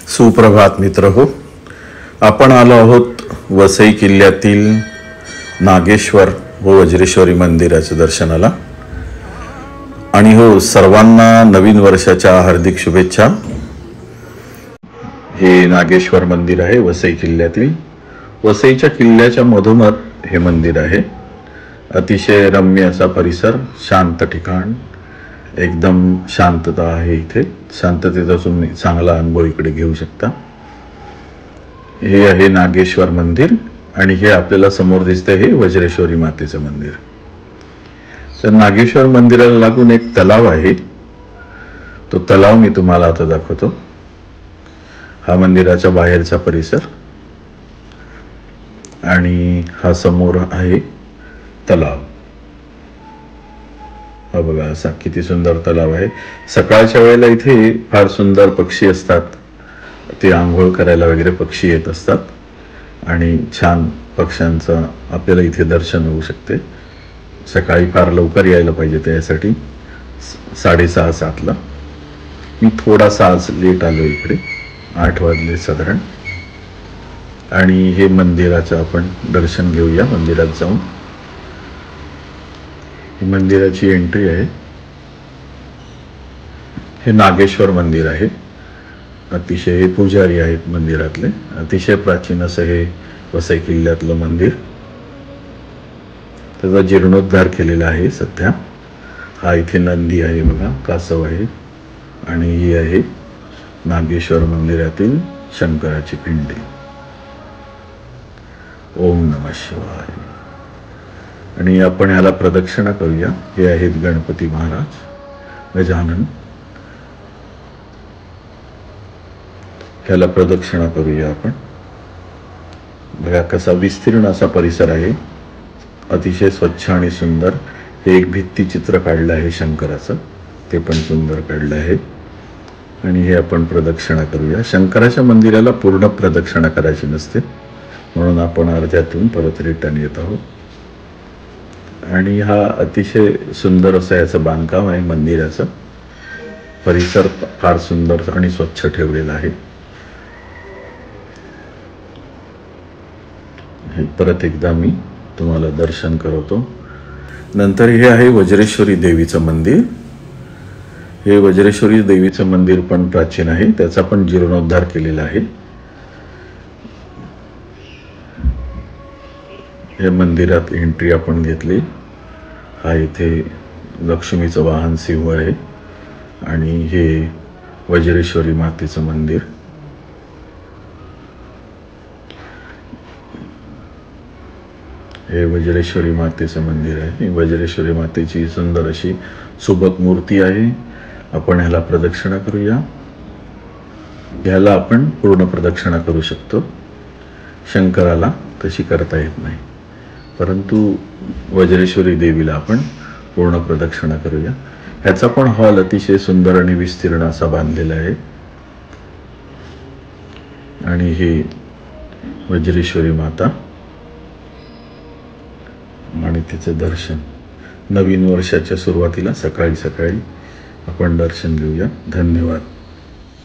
सुप्रभात मित्र हो. आपण आलो आहोत वसई किल्ल्यातील नागेश्वर व वज्रेश्वरी मंदिराच्या दर्शनाला. आणि हो, सर्वांना नवीन वर्षाच्या हार्दिक शुभेच्छा. हे नागेश्वर मंदिर आहे वसई किल्ल्यातील. वसईच्या किल्ल्याच्या मधोमध हे मंदिर आहे. अतिशय रम्य असा परिसर, शांत ठिकाण, एकदम शांतता आहे इथे. शांततेचा तुम्ही चांगला अनुभव इकडे घेऊ शकता. हे आहे नागेश्वर मंदिर आणि हे आपल्याला समोर दिसतंय हे वज्रेश्वरी मातेचं मंदिर. तर नागेश्वर मंदिराला लागून एक तलाव आहे. तो तलाव मी तुम्हाला आता दाखवतो. हा मंदिराच्या बाहेरचा परिसर आणि हा समोर आहे तलाव. हा बघा, असा किती सुंदर तलाव आहे. सकाळच्या वेळेला इथे फार सुंदर पक्षी असतात. ते आंघोळ करायला वगैरे पक्षी येत असतात आणि छान पक्ष्यांचं आपल्याला इथे दर्शन होऊ शकते. सकाळी फार लवकर यायला पाहिजे त्यासाठी 6:30-7ला. मी थोडासा आज लेट आलो इकडे, 8 वाजले साधारण. आणि हे मंदिराचं आपण दर्शन घेऊया. मंदिरात जाऊन ही मंदिराची एंट्री आहे. हे नागेश्वर मंदिर आहे. अतिशय पुजारी आहेत मंदिरातले. अतिशय प्राचीन असं हे वसई किल्ल्यातलं मंदिर. त्याचा जीर्णोद्धार केलेला आहे सध्या. हा इथे नंदी आहे बघा, कासव आहे. आणि ही आहे नागेश्वर मंदिरातील शंकराची पिंडी. ओम नमः शिवाय. आणि आपण ह्याला प्रदक्षिणा करूया. हे आहेत गणपती महाराज गजानन. ह्याला प्रदक्षिणा करूया आपण. बघा कसा विस्तीर्ण असा परिसर आहे. अतिशय स्वच्छ आणि सुंदर. हे एक भित्तिचित्र काढलं आहे शंकराचं, ते पण सुंदर काढलं आहे. आणि हे आपण प्रदक्षिणा करूया. शंकराच्या मंदिराला पूर्ण प्रदक्षिणा करायची नसते, म्हणून आपण अर्ध्यातून परत रिटर्न येत आहोत. आणि हा अतिशय सुंदर असं याचं बांधकाम आहे मंदिराचं. परिसर फार सुंदर आणि स्वच्छ ठेवलेला आहे. हे परत एकदा मी तुम्हाला दर्शन करवतो. नंतर हे आहे वज्रेश्वरी देवीचं मंदिर. हे वज्रेश्वरी देवीचं मंदिर पण प्राचीन आहे. त्याचा पण जीर्णोद्धार केलेला आहे. हे मंदिरात एंट्री आपण घेतली. हा इथे लक्ष्मीचं वाहन सिंह आहे. आणि हे वज्रेश्वरी मातेचं मंदिर. हे वज्रेश्वरी मातेचं मंदिर आहे. वज्रेश्वरी मातेची सुंदर अशी सुबक मूर्ती आहे. आपण ह्याला प्रदक्षिणा करूया. ह्याला आपण पूर्ण प्रदक्षिणा करू शकतो. शंकराला तशी करता येत नाही, परंतु वज्रेश्वरी देवीला आपण पूर्ण प्रदक्षिणा करूया. ह्याचा पण हॉल अतिशय सुंदर आणि विस्तीर्ण असा बांधलेला आहे. आणि हे वज्रेश्वरी माता आणि तिचं दर्शन नवीन वर्षाच्या सुरुवातीला सकाळी सकाळी आपण दर्शन घेऊया. धन्यवाद.